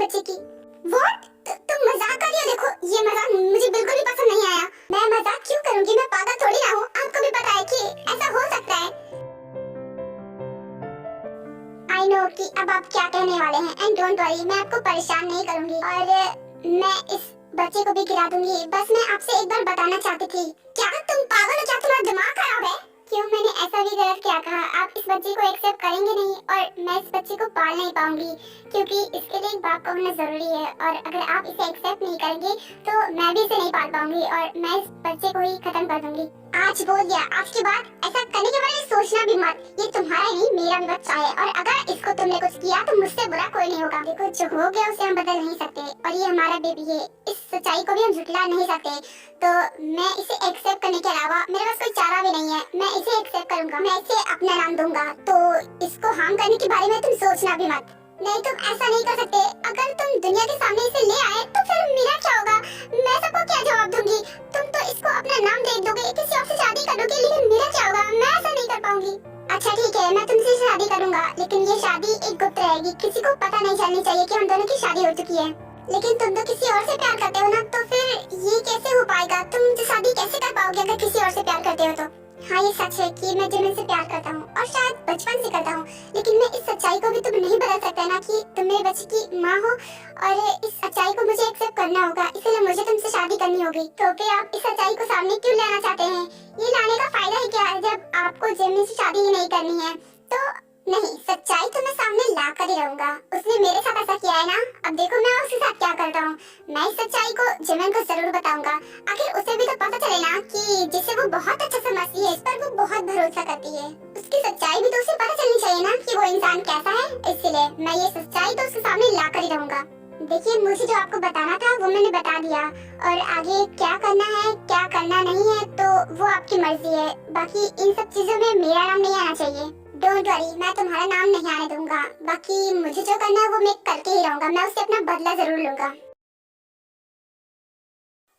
बच्चे की। व्हाट? तुम मजाक कर रही हो? देखो ये मजाक मुझे बिल्कुल भी पसंद नहीं आया। मैं मजाक क्यों करूंगी, मैं पागल थोड़ी ना हूँ। आपको भी पता है कि ऐसा हो सकता है। आई नो कि अब आप क्या कहने वाले हैं, एंड डोंट वरी, मैं आपको परेशान नहीं करूंगी और मैं इस बच्चे को भी गिरा दूंगी। बस मैं आपसे एक बार बताना चाहती थी। क्या तुम पागल हो? क्या तुम्हारा दिमाग खराब है? क्यों, मैंने ऐसा भी गलत क्या कहा? आप इस बच्चे को एक्सेप्ट करेंगे नहीं और मैं इस बच्चे को पाल नहीं पाऊंगी, क्योंकि इसके लिए एक बाप का होना जरूरी है। और अगर आप इसे एक्सेप्ट नहीं करेंगे तो मैं भी इसे नहीं पाल पाऊंगी और मैं इस बच्चे को ही खत्म कर दूंगी। आज बोल दिया, आज के बाद ऐसा करने के बारे में सोचना भी मत। ये तुम्हारा ही नहीं, मेरा भी बच्चा है और अगर इसको तुमने कुछ किया तो मुझसे बुरा कोई नहीं होगा। देखो जो हो गया उसे हम बदल नहीं सकते और ये हमारा बेबी है, इस सच्चाई को भी हम झुठला नहीं सकते। तो मैं इसे एक्सेप्ट करने के अलावा मेरे पास कोई चारा भी नहीं है। मैं इसे एक्सेप्ट करूंगा, मैं इसे अपना नाम दूंगा। तो इसको हार्म करने के बारे में तुम सोचना भी मत। नहीं, तुम ऐसा नहीं कर सकते। अगर तुम दुनिया के सामने इसे ले आए तो फिर मेरा क्या होगा? मैं सबको क्या जवाब दूंगी? तुम तो इसको अपना नाम दे दोगे, किसी और से शादी कर दोगे, लेकिन मेरा क्या होगा? मैं ऐसा नहीं कर पाऊंगी। अच्छा ठीक है, मैं तुमसे शादी करूंगा, लेकिन ये शादी एक गुप्त रहेगी। किसी को पता नहीं चलनी चाहिए कि हम दोनों की शादी हो चुकी है। लेकिन तुम तो किसी और से प्यार करते हो ना, तो फिर ये कैसे हो पाएगा? तुम तो शादी कैसे कर पाओगे अगर किसी और से प्यार करते हो तो? हाँ ये सच है कि मैं जिमिन से प्यार करता हूँ और शायद बचपन से करता हूँ, लेकिन मैं इस सच्चाई को भी तुम नहीं बदल सकते ना कि तुम मेरे बच्चे की माँ हो और इस सच्चाई को मुझे एक्सेप्ट करना होगा। इसलिए मुझे तुमसे शादी करनी होगी। तो फिर आप इस सच्चाई को सामने क्यों लाना चाहते हैं? ये लाने का फायदा ही क्या है जब आपको जिमिन से शादी ही नहीं करनी है? तो नहीं, सच्चाई तो मैं सामने ला कर ही रहूंगा। उसने मेरे साथ ऐसा किया है ना, अब देखो मैं उसके साथ क्या करता हूँ। मैं इस सच्चाई को जिमिन को जरूर बताऊंगा। आखिर उसे भी तो पता चले ना कि जिसे वो बहुत अच्छा समझती है, इस पर वो बहुत भरोसा करती है। उसकी सच्चाई भी तो उसे पता चलनी चाहिए ना कि वो इंसान कैसा है। इसलिए मैं ये सच्चाई तो उसके सामने ला कर ही रहूंगा। देखिए, मुझे जो आपको बताना था वो मैंने बता दिया और आगे क्या करना है क्या करना नहीं है तो वो आपकी मर्जी है। बाकी इन सब चीजों में मेरा नाम नहीं आना चाहिए। डोंट वरी, मैं तुम्हारा नाम नहीं आने दूंगा। बाकी मुझे जो करना है वो मैं करके ही रहूंगा। मैं उससे अपना बदला जरूर लूंगा।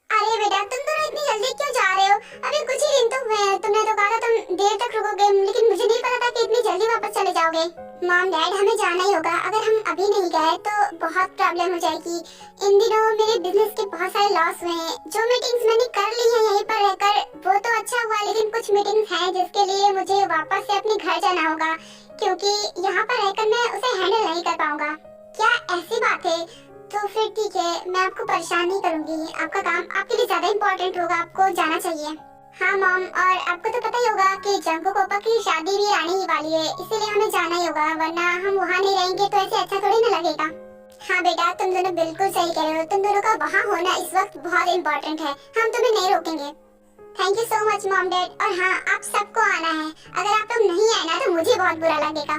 अरे बेटा, तुम दोनों इतनी जल्दी क्यों जा रहे हो? अभी कुछ ही दिन तो हुए हैं। तुमने तो कहा था तुम देर तक रुकोगे, लेकिन मुझे नहीं पता था कि इतनी जल्दी वापस चले जाओगे। मॉम डैड, हमें जाना ही होगा। अगर हम अभी नहीं गए तो बहुत प्रॉब्लम हो जाएगी। इन दिनों मेरे बिजनेस के बहुत सारे लॉस हुए हैं। जो मीटिंग्स मैंने कर ली है यहीं पर रहकर वो तो अच्छा हुआ, लेकिन कुछ मीटिंग्स हैं जिसके लिए मुझे वापस से अपने घर जाना होगा, क्योंकि यहाँ पर रहकर मैं उसे हैंडल नहीं कर पाऊंगा। क्या ऐसी बात है? तो फिर ठीक है, मैं आपको परेशान नहीं करूंगी। आपका काम आपके लिए ज्यादा इम्पोर्टेंट होगा, आपको जाना चाहिए। हाँ मॉम, और आपको तो पता ही होगा कि जंगू पापा की शादी भी आने ही वाली है, इसीलिए हमें जाना ही होगा, वरना हम वहाँ नहीं रहेंगे तो ऐसे अच्छा थोड़ी ना लगेगा। हाँ बेटा, तुम दोनों बिल्कुल सही कह रहे हो। तुम दोनों का वहाँ होना इस वक्त बहुत इम्पोर्टेंट है। हम तुम्हें नहीं रोकेंगे। Thank you so much mom dad. और हाँ, आप सबको आना है। अगर आप लोग नहीं आए ना तो मुझे बहुत बुरा लगेगा।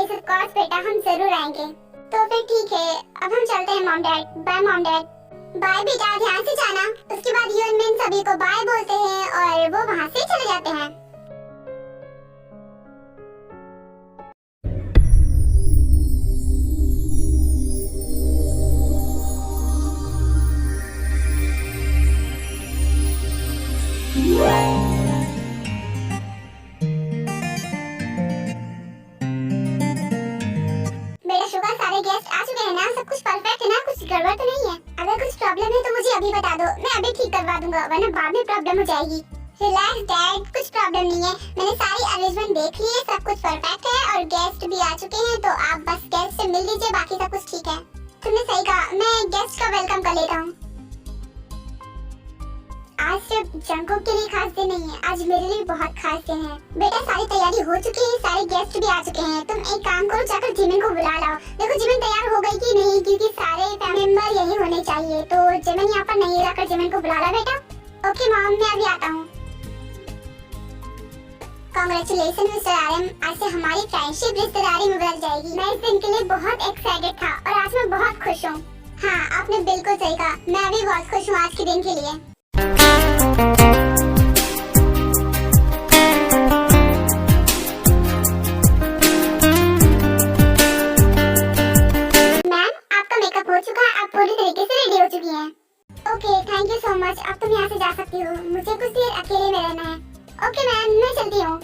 ये सब कोर्स बेटा, हम जरूर आएंगे। तो फिर ठीक है, अब हम चलते हैं mom dad. Bye mom dad. Bye बेटा, ध्यान से जाना। उसके बाद यू एंड मिन सभी को बाय बोलते हैं और वो वहाँ से चले जाते हैं। मेरा शुगर, सारे गेस्ट आ चुके हैं ना? सब कुछ परफेक्ट है ना? कुछ गड़बड़ तो नहीं है? अगर कुछ प्रॉब्लम है तो मुझे अभी बता दो, मैं अभी ठीक करवा दूंगा, वरना बाद में प्रॉब्लम हो जाएगी। रिलैक्स डैड, कुछ प्रॉब्लम नहीं है। मैंने सारी अरेंजमेंट देख ली है, सब कुछ परफेक्ट है और गेस्ट भी आ चुके हैं, तो आप बस गेस्ट से मिल लीजिए, बाकी सब कुछ ठीक है। तुमने सही कहा, मैं गेस्ट का वेलकम कर लेता हूँ। आज सिर्फ जंगू के लिए खास दिन नहीं है, आज मेरे लिए बहुत खास दिन है। बेटा, सारी तैयारी हो चुकी है, सारे गेस्ट भी आ चुके हैं। तुम एक काम करो, जाकर जिमिन को बुला लाओ। देखो जिमिन तैयार हो गई कि नहीं, क्योंकि सारे फैमिली मेंबर यही होने चाहिए। तो जिमिन यहाँ पर नहीं, जाकर जिमिन को बुला ला बेटा। ओके मॉम, मैं अभी आता हूँ। कांग्रेचुलेशन मिस्टर आर्यन, आज से हमारी फ्रेंडशिप रिश्तेदारी में बदल जाएगी। मैं इस दिन के लिए बहुत एक्साइटेड था और आज मैं बहुत खुश हूँ। हाँ, आपने बिल्कुल सही कहा, मैं भी बहुत खुश हूँ आज के दिन के लिए। हो चुका है, आप पूरी तरीके से रेडी हो चुकी हैं। Okay, thank you so much. अब तुम यहाँ से जा सकती हो, मुझे कुछ देर अकेले में रहना है। ओके मैम, मैं चलती हूँ।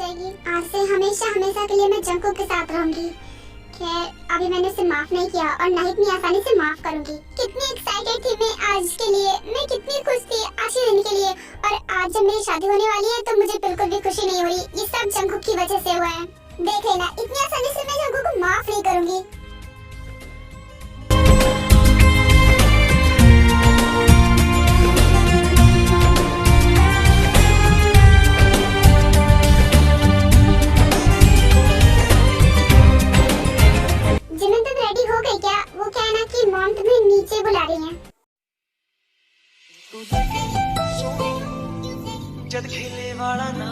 जाएगी। आज से हमेशा हमेशा के लिए मैं जंकुक के साथ रहूंगी। खैर अभी मैंने उसे माफ नहीं किया और ना ही इतनी आसानी से माफ करूंगी। कितनी एक्साइटेड थी मैं आज के लिए, मैं कितनी खुश थी आज के दिन के लिए, और आज जब मेरी शादी होने वाली है तो मुझे बिल्कुल भी खुशी नहीं हो रही। ये सब जंकुक की वजह से हुआ है। देख लेना, इतनी आसानी से मैं जंकुक को माफ नहीं करूंगी। जिमिन तुम रेडी हो गई क्या? वो क्या है ना कि मॉम तुम्हें नीचे बुला रही हैं। जद खेले वाला ना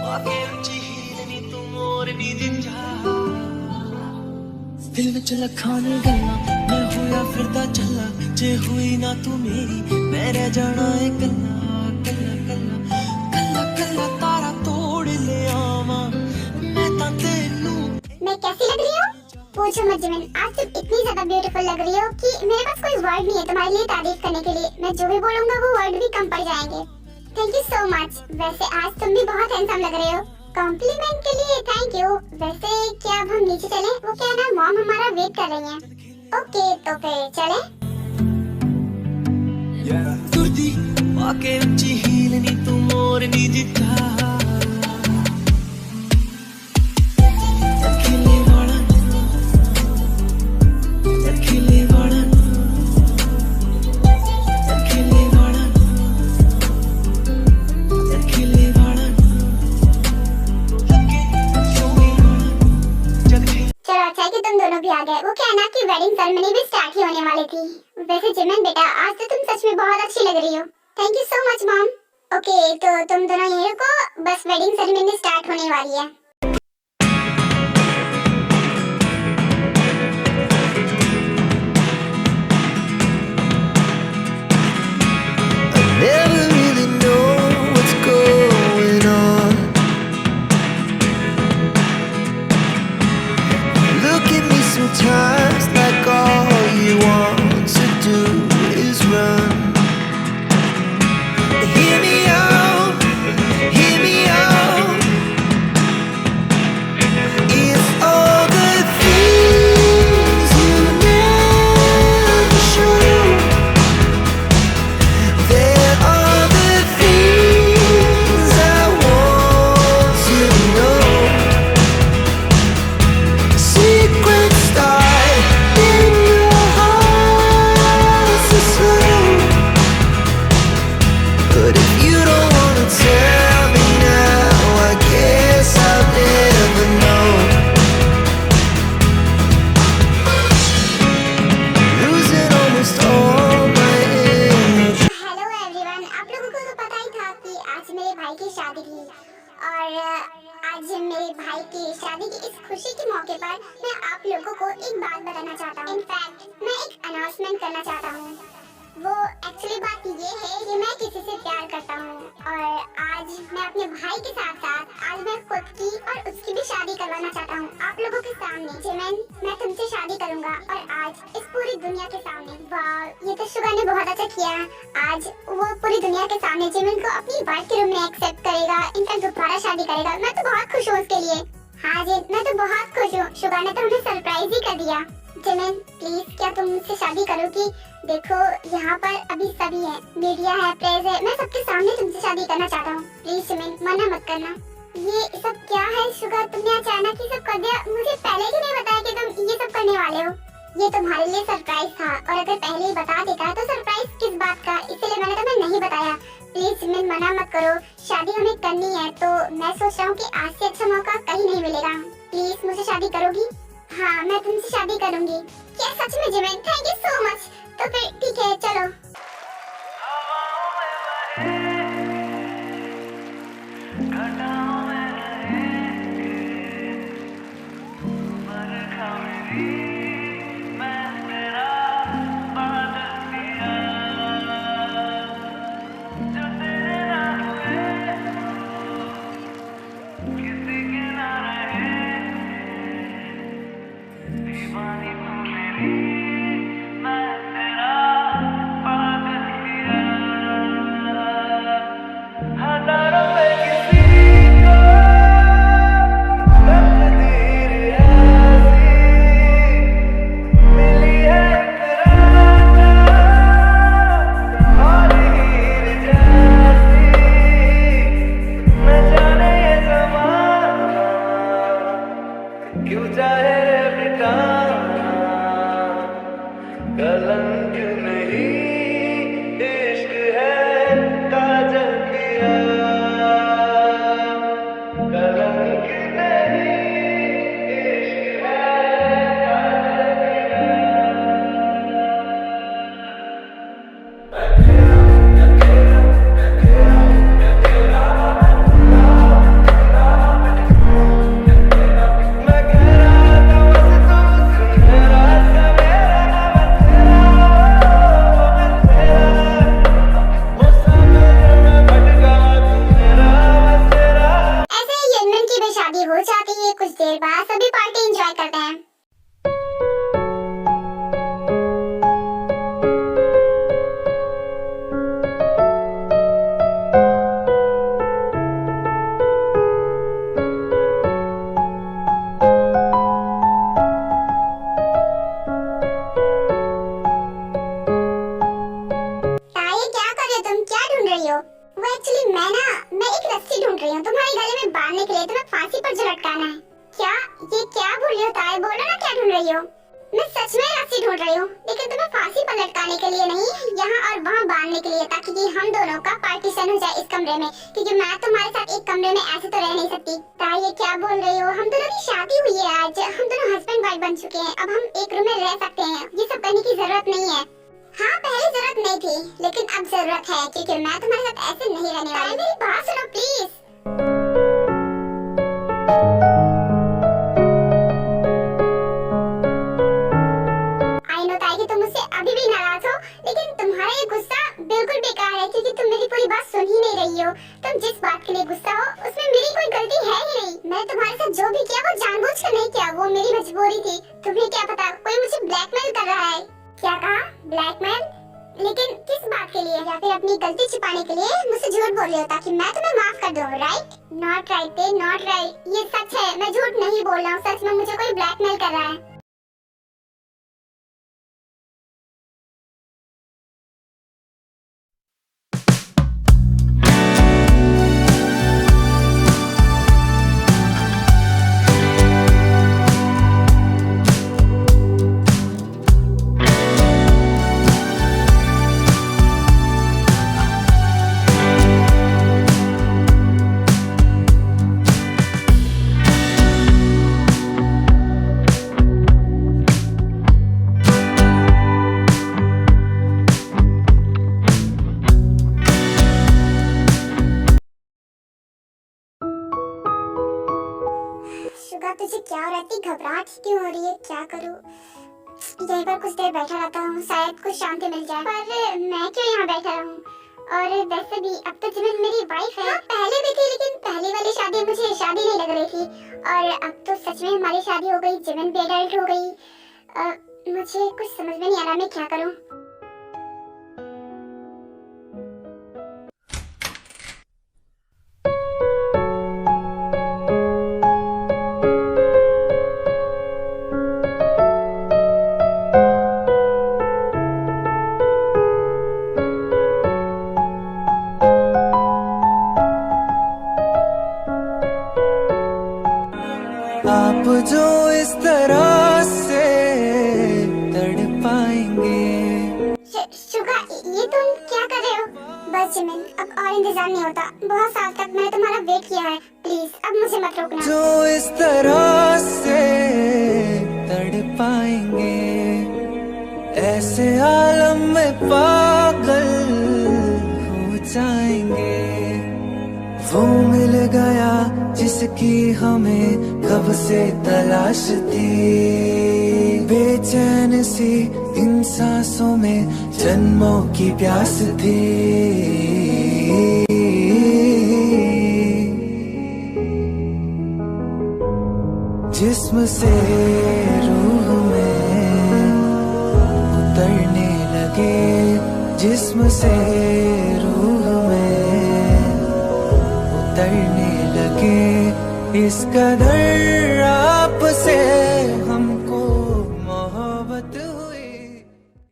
आके ऊंची हीलनी तू मोरनी दिखा दिल विच लखाने गल्ला मैं होया फिरदा चला जे हुई ना तू मेरी मैं रह जाना है कल्ला कल्ला कल्ला कल्ला कल्ला तारा तोड़ ले आवा मैं ता तेनू। मैं कैसी लग रही हूँ? पूछो मत जिमिन, आज तुम इतनी ज्यादा ब्यूटीफुल लग रही हो कि मेरे पास कोई वर्ड नहीं है तुम्हारे लिए तारीफ करने के लिए। मैं जो भी बोलूंगा वो वर्ड भी कम पड़ जाएंगे। Thank you so much. वैसे आज तुम भी बहुत हैंडसम लग रहे हो। कॉम्प्लीमेंट के लिए थैंक यू। वैसे क्या अब हम नीचे चलें? वो क्या है ना मॉम हमारा वेट कर रही हैं। ओके तो फिर चलें। तुरदी आके ऊंची हीलनी तू मोरनी दिखा भी आ गए। वो क्या है ना कि वेडिंग सेरेमनी भी स्टार्ट ही होने वाली थी। वैसे जिमिन बेटा आज तो तुम सच में बहुत अच्छी लग रही हो। Thank you so much mom. Okay तो तुम दोनों यहीं रुको, बस वेडिंग सेरेमनी स्टार्ट होने वाली है। Never really know what's going on. Look at me sometimes like all you want to do is run. Hear me out, hear me out. It's all the things you never show. There are the things I want to know. Secrets start in your heart so slow. But if you don't wanna tell me now, I guess I'll never know. Losing almost all my energy. Hello everyone, आप लोगों को तो पता ही था कि आज मेरे भाई की शादी थी और आज मेरे भाई की शादी की इस खुशी के मौके पर मैं आप लोगों को एक बात बताना चाहता हूँ। इनफैक्ट मैं एक अनाउंसमेंट करना चाहता हूँ। वो एक्चुअली बात ये है कि मैं किसी से प्यार करता हूँ और आज मैं अपने भाई के साथ साथ आज मैं खुद की और उसकी भी शादी करवाना चाहता हूँ आप लोगों के सामने। जिमिन मैं तुमसे शादी करूंगा और आज इस पूरी दुनिया के सामने। वाह ये तो शुगर ने बहुत अच्छा किया। आज वो पूरी दुनिया के सामने जिमिन को अपनी वाइफ के रूम में एक्सेप्ट करेगा, इनका दोबारा शादी करेगा। मैं तो बहुत खुश हूँ उसके लिए। हाँ जी मैं तो बहुत खुश हूँ। शुगर ने तो हमें सरप्राइज ही कर दिया। जिमिन प्लीज क्या तुम मुझसे शादी करोगी? देखो यहाँ पर अभी सभी है, मीडिया है, प्रेस है, मैं सबके सामने तुमसे शादी करना चाहता हूँ। प्लीज जिमिन मना मत करना। ये सब क्या है शुगर, तुमने अचानक ही सब कर दिया। मुझे पहले ही नहीं बताया कि तुम ये सब करने वाले हो। ये तुम्हारे लिए सरप्राइज था और अगर पहले ही बता देता तो सरप्राइज किस बात का, इसलिए मैंने तुम्हें नहीं बताया। प्लीज जिमिन मना मत करो, शादी हमें करनी है तो मैं सोच रहा हूँ कि आज से अच्छा मौका कहीं नहीं मिलेगा। प्लीज मुझसे शादी करोगी? हाँ मैं तुमसे शादी करूंगी। क्या सच में Jimin? Thank you so much. तो फिर ठीक है चलो। ढूंढ रही हो? मैं सच में रस्सी ढूंढ रही हूँ, लेकिन तुम्हें फांसी पर लटकाने के लिए नहीं, यहाँ और वहाँ बांधने के लिए, ताकि कि हम दोनों का पार्टीशन हो जाए इस कमरे में। क्योंकि मैं तुम्हारे साथ एक कमरे में ऐसे तो रह नहीं सकती। ये क्या बोल रही हो? हम दोनों की शादी हुई है आज, हम दोनों हस्बैंड वाइफ बन चुके हैं। अब हम एक रूम में रह सकते हैं, ये सब करने की जरूरत नहीं है। हाँ, पहले जरूरत नहीं थी, लेकिन अब जरूरत है, क्योंकि मैं तुम्हारे साथ ऐसे नहीं रहने वाली। मेरी बात सुनो प्लीज। तुम मुझसे अभी भी नाराज हो, लेकिन तुम्हारा ये गुस्सा बिल्कुल बेकार है, क्योंकि तुम मेरी पूरी बात सुन ही नहीं रही हो। तुम जिस बात के लिए गुस्सा हो, उसमें मेरी कोई गलती है ही नहीं। मैं तुम्हारे साथ जो भी किया वो जानबूझकर नहीं किया, वो मेरी मजबूरी थी। तुम्हें क्या पता, कोई मुझे ब्लैकमेल कर रहा है। क्या कहा? ब्लैकमेल? लेकिन किस बात के लिए? या फिर अपनी गलती छिपाने के लिए मुझसे झूठ बोल रही हो ताकि मैं तुम्हें माफ कर दूं, right? Not right, not right. ये सच है, मैं झूठ नहीं बोल रहा हूँ। सच में मुझे कोई ब्लैकमेल कर रहा है। शुगा, तुझे क्या हो रहा है? घबराहट क्यों हो रही है? क्या करूं? यहीं पर कुछ देर बैठा रहता हूँ, शायद कुछ शांति मिल जाए। पर मैं क्यों यहाँ बैठा रहूँ? और वैसे भी अब तो जिमिन मेरी वाइफ है। हाँ, पहले भी थी, लेकिन पहली वाली शादी मुझे शादी नहीं लग रही थी। और अब तो सच में हमारी शादी हो गई, जिमिन भी एडल्ट हो गई। मुझे कुछ समझ में नहीं आ रहा मैं क्या करूँ। आप जो इस तरह से तड़पाएंगे। शुगा, ये तुम क्या कर रहे हो? बस जिमिन, अब और इंतजार नहीं होता। बहुत साल तक मैंने तुम्हारा वेट किया है, प्लीज अब मुझे मत रोकना। जो इस तरह से तड़पाएंगे, ऐसे आलम में पागल हो जाएंगे। वो मिल गया जिसकी हमें कब से तलाश थी। बेचैन सी इन सांसों में जन्मों की प्यास थी। जिस्म से रूह में उतरने लगे, जिस्म से रूह में उतरने लगे। इस कदर